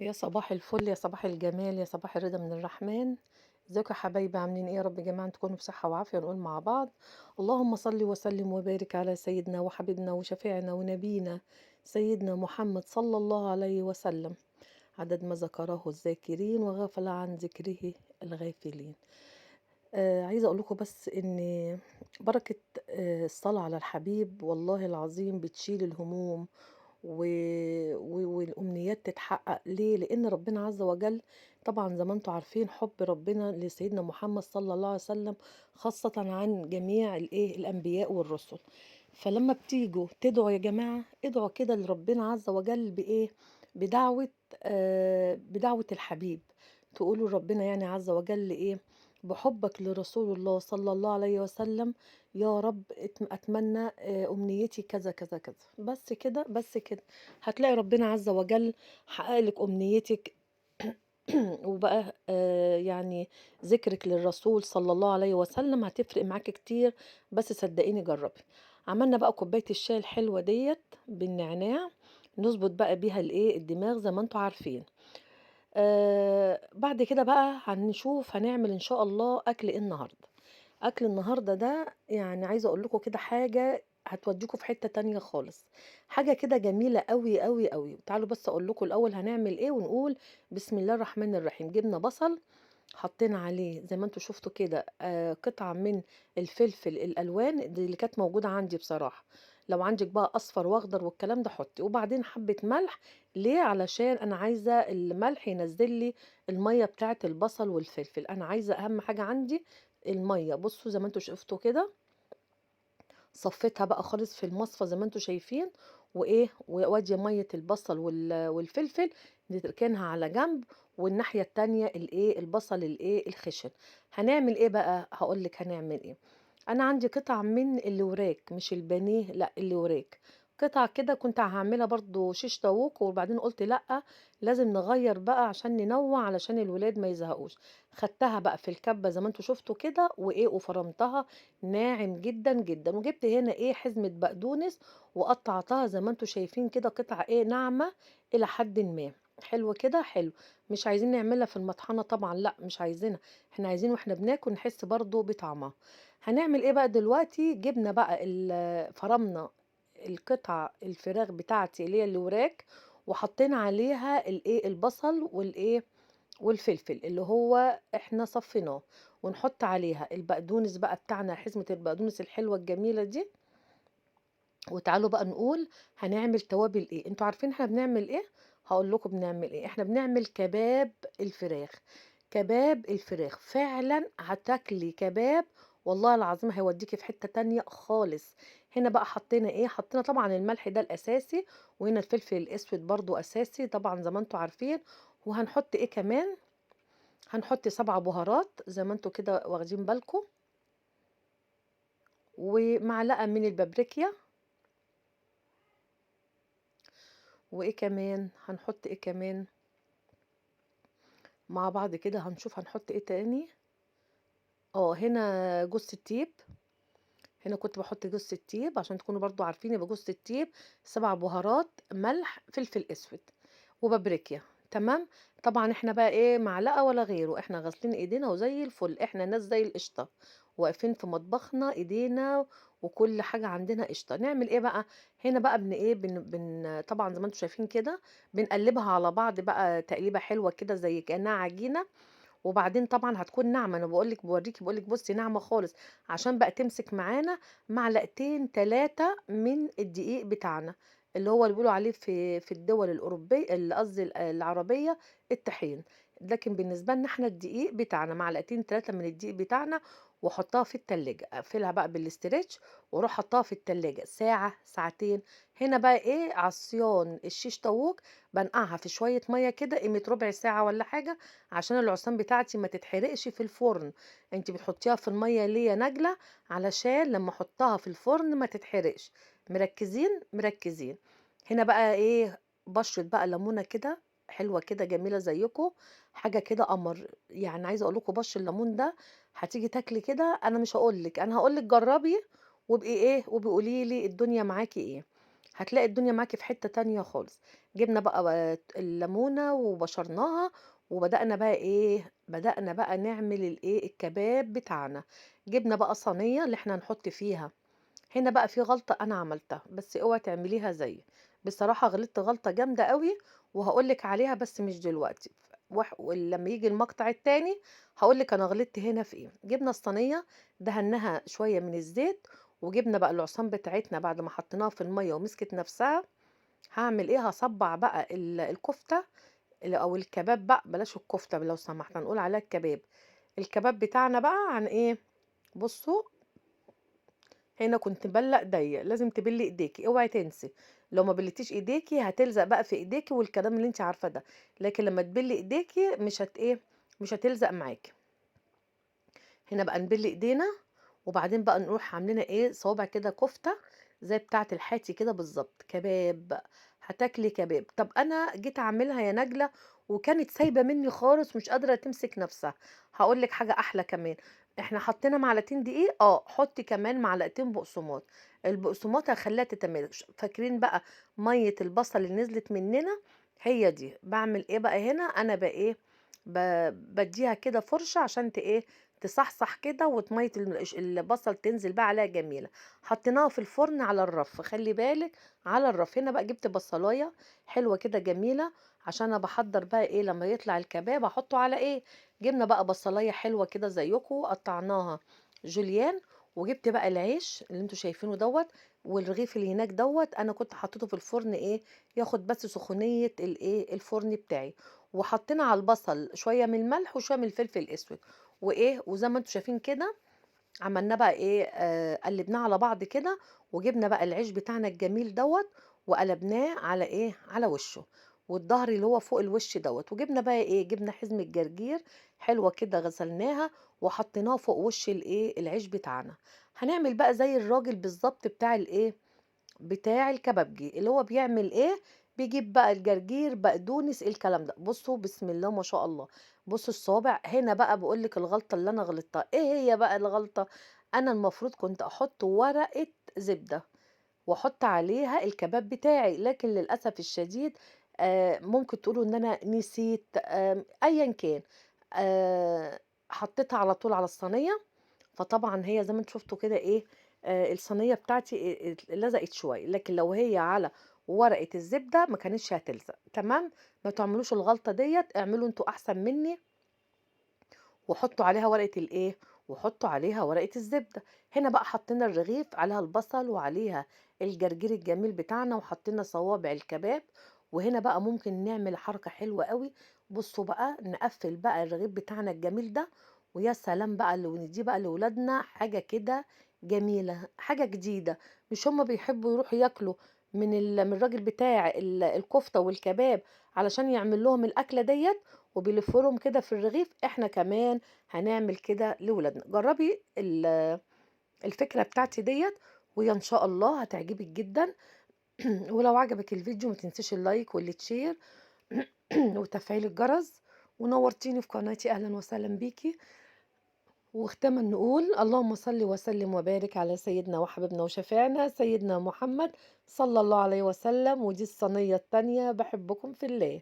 يا صباح الفل، يا صباح الجمال، يا صباح الرضا من الرحمن. ازيكم يا حبايبي؟ عاملين ايه؟ يا رب جميعا تكونوا بصحة وعافية. نقول مع بعض: اللهم صل وسلم وبارك على سيدنا وحبيبنا وشفيعنا ونبينا سيدنا محمد صلى الله عليه وسلم، عدد ما ذكره الذاكرين وغفل عن ذكره الغافلين. عايزة اقول لكم بس ان بركة الصلاة على الحبيب والله العظيم بتشيل الهموم و... والأمنيات تتحقق. ليه؟ لأن ربنا عز وجل طبعا زي ما انتم عارفين حب ربنا لسيدنا محمد صلى الله عليه وسلم خاصة عن جميع الأنبياء والرسل. فلما بتيجوا تدعوا يا جماعة، ادعوا كده لربنا عز وجل بدعوة بدعوة الحبيب. تقولوا لربنا يعني عز وجل بحبك لرسول الله صلى الله عليه وسلم، يا رب أتمنى أمنيتي كذا كذا كذا. بس كده بس كده هتلاقي ربنا عز وجل حقق لك أمنيتك. وبقى يعني ذكرك للرسول صلى الله عليه وسلم هتفرق معاك كتير. بس صدقيني جربي. عملنا بقى كوباية الشاي الحلوة ديت بالنعناع، نظبط بقى بيها الدماغ زي ما انتوا عارفين. بعد كده بقى هنشوف هنعمل إن شاء الله أكل إيه النهارده. أكل النهارده ده يعني عايزة أقول لكم كده حاجة هتوديكوا في حتة تانية خالص، حاجة كده جميلة قوي قوي قوي. تعالوا بس أقول لكم الأول هنعمل إيه ونقول بسم الله الرحمن الرحيم. جبنا بصل، حطينا عليه زي ما انتوا شفتوا كده قطعة من الفلفل الألوان دي اللي كانت موجودة عندي بصراحة. لو عندك بقى أصفر وأخضر والكلام ده حطي، وبعدين حبة ملح. ليه؟ علشان أنا عايزة الملح ينزل لي المية بتاعة البصل والفلفل. أنا عايزة أهم حاجة عندي المية. بصوا زي ما انتوا شفتوا كده، صفيتها بقى خالص في المصفى زي ما انتوا شايفين. وادي ميه البصل والفلفل نركنها على جنب. والناحيه التانية البصل الخشن. هنعمل ايه بقى؟ هقول لك هنعمل ايه. انا عندي قطع من الوراك، مش البانيه، لا الوراك. قطع كده كنت هعملها برضو شيش طاووق، وبعدين قلت لا، لازم نغير بقى عشان ننوع علشان الولاد ما يزهقوش. خدتها بقى في الكبة زي ما انتوا شفتوا كده وفرمتها ناعم جدا جدا. وجبت هنا حزمة بقدونس وقطعتها زي ما انتوا شايفين كده قطع ناعمة الى حد ما. حلو كده، حلو. مش عايزين نعملها في المطحنة طبعا، لا مش عايزينها. احنا عايزين واحنا بناكل نحس برضو بطعمها. هنعمل ايه بقى دلوقتي؟ جبنا بقى فرمنا القطع الفراخ بتاعتي اللي هي الوراك، وحطينا عليها البصل والفلفل اللي هو احنا صفيناه. ونحط عليها البقدونس بقى بتاعنا، حزمة البقدونس الحلوة الجميلة دي. وتعالوا بقى نقول هنعمل توابل ايه. انتوا عارفين احنا بنعمل ايه؟ هقول لكم بنعمل ايه. احنا بنعمل كباب الفراخ. كباب الفراخ فعلا هتاكلي كباب والله العظيم هيوديكي في حتة تانية خالص. هنا بقى حطينا حطينا طبعا الملح ده الاساسي، وهنا الفلفل الاسود برضو اساسي طبعا زي ما انتوا عارفين. وهنحط كمان؟ هنحط 7 بهارات زي ما انتوا كده واخدين بالكم، ومعلقة من البابريكيا. كمان هنحط كمان مع بعض كده. هنشوف هنحط تاني. هنا جوز الطيب. هنا كنت بحط جوز الطيب عشان تكونوا برضو عارفين. يبقى جوز الطيب، 7 بهارات، ملح، فلفل اسود، وبابريكا. تمام. طبعا احنا بقى معلقه ولا غيره، احنا غاسلين ايدينا وزي الفل، احنا ناس زي القشطه واقفين في مطبخنا ايدينا وكل حاجه عندنا قشطه. نعمل ايه بقى؟ هنا بقى بن ايه بن, بن طبعا زي ما انتم شايفين كده بنقلبها على بعض بقى تقليبه حلوه كده زي كانها عجينه. وبعدين طبعًا هتكون ناعمة. أنا باورّيكِ بُصّي ناعمة خالص عشان بقى تمسك معانا معلقتين 3 من الدقيق بتاعنا، اللي بيقولوا عليه في الدول قصدي العربية الطحين. لكن بالنسبة لنا إحنا الدقيق بتاعنا معلقتين 3 من الدقيق بتاعنا. واحطها في التلاجة، اقفلها بقى بالاسترتش واروح حاطاها في التلاجة ساعة ساعتين. هنا بقى عصيان الشيش طاووق بانقعها في شوية مَيّة كده قيمة ربع ساعة والّا حاجة عشان العصيان بتاعتي ما تتحرقش في الفرن. انت بتحطيها في المية اللي هي ناجلة علشان لما احطها في الفرن ما تتحرقش. مركزين مركزين. هنا بقى بشرة بقى ليمونة كده حلوة كده جميلة زيكم. حاجة كده قمر. يعني عايزة اقول لكم بشر الليمون ده هتيجي تاكلي كده. انا مش هقول لك، انا هقول لك جربي وابقي وبقولي لي الدنيا معاكي ايه. هتلاقي الدنيا معاكِ في حتة تانية خالص. جبنا بقى الليمونة وبشرناها، وبدأنا بقى إيه، بدأنا بقى نعمل الإيه، الكباب بتاعنا. جبنا بقى صينية اللي إحنا هنحط فيها. هنا بقى في غلطة أنا عملتها، بس اوعي تعمليها زيي. بصراحة غلطت غلطة جامدة قوي، وهقول لك عليها بس مش دلوقتي. ولما يجي المقطع التاني هقول لك انا غلطت هنا في ايه. جبنا الصينية، دهناها شوية من الزيت، وجبنا بقى العصام بتاعتنا بعد ما حطيناها في المية ومسكت نفسها. هعمل ايه، هصبع بقى الكفتة، او الكباب بقى، بلاش الكفتة لو سمحت، هنقول عليها الكباب. الكباب بتاعنا بقى عن ايه؟ بصوا، هنا كنت مبلة ايديا، لازم تبلي ايديكي، اوعي تنسي. لو ما بلتيش ايديكي هتلزق بقى في ايديكي والكلام اللي انت عارفاه ده. لكن لما تبلي ايديكي مش هت ايه، مش هتلزق معاكي. هنا بقى نبل ايدينا، وبعدين بقى نروح عاملين ايه، صوابع كده كفتة زي بتاعة الحاتي كده بالظبط، كباب. هتاكلي كباب. طب انا جيت اعملها يا نجلة وكانت سايبة مني خالص، مش قادرة تمسك نفسها. هقول لك حاجة احلى كمان. احنا حطينا معلقتين دقيق، حطي كمان معلقتين بقسماط. البقسماط هخليها تتماسك. فاكرين بقى مية البصل اللي نزلت مننا؟ هي دي. بعمل ايه بقى هنا انا بقى ايه، بديها كده فرشة عشان ايه، تصحصح كده، ومية البصل تنزل بقى عليها جميلة. حطيناها في الفرن على الرف، خلي بالك، على الرف. هنا بقى جبت بصلاية حلوة كده جميلة، عشان انا بحضر بقى ايه لما يطلع الكباب احطه على ايه. جبنا بقى بصلاية حلوة كده زيكم، قطعناها جوليان. وجبت بقى العيش اللي انتوا شايفينه دوت، والرغيف اللي هناك دوت انا كنت حطيته في الفرن ايه، ياخد بس سخونية الايه الفرن بتاعي. وحطينا على البصل شوية من الملح وشوية من الفلفل الاسود، وايه، وزي ما انتم شايفين كده عملناه بقى ايه، قلبناه على بعض كده. وجبنا بقى العيش بتاعنا الجميل دوت، وقلبناه على ايه، على وشه، والظهر اللي هو فوق الوش دوت. وجبنا بقى ايه، جبنا حزمة جرجير حلوة كده غسلناها، وحطيناها فوق وش الايه العيش بتاعنا. هنعمل بقى زي الراجل بالظبط بتاع الايه، بتاع الكبابجي، اللي هو بيعمل ايه، بيجيب بقى الجرجير بقدونس الكلام ده. بصوا بسم الله ما شاء الله. بصوا الصوابع. هنا بقى بقول لك الغلطه اللي انا غلطتها ايه، هي بقى الغلطه. انا المفروض كنت احط ورقه زبده واحط عليها الكباب بتاعي، لكن للاسف الشديد ممكن تقولوا ان انا نسيت، ايا كان. آه حطيتها على طول على الصينيه. فطبعًا هي زي ما أنتم شُفتوا كده إيه، الصينية بتاعتي لزقت شوية، لكن لو هي على ورقة الزبدة ما كانتش هتلزق، تمام. ما تعملوش الغلطة ديّة، اعملوا أنتم أحسن منّي وحطّوا عليها ورقة الإيه، وحطّوا عليها ورقة الزبدة. هنا بقى حطّينا الرغيف، عليها البصل وعليها الجرجير الجميل بتاعنا، وحطّينا صوابع الكباب. وهنا بقى ممكن نعمل حركة حلوة أوي. بُصّوا بقى، نقفّل بقى الرغيف بتاعنا الجميل ده، ويا سلام بقى لو ندّيه بقى لولادنا، حاجة كده جميلة، حاجة جديدة. مش هُم بيحبّوا يروحوا ياكلوا من الراجل بتاع الكفتة والكباب علشان يعمل لهم الأكلة ديّة وبيلفّوا لهم كده في الرغيف، إحنا كمان هنعمل كده لولادنا. جرّبي الفكرة بتاعتي ديّة، وهي إن شاء الله هتعجبِك جدًا. ولو عجبِك الفيديو ما تنسيش اللايك والشير وتفعيل الجرس. ونورتيني في قناتي، أهلًا وسهلًا بيكِ. وختامًا نقول اللهم صل وسلم وبارك على سيدنا وحبيبنا وشفيعنا سيدنا محمد صلى الله عليه وسلم. ودي الصينية التانية، باحبكم في الله.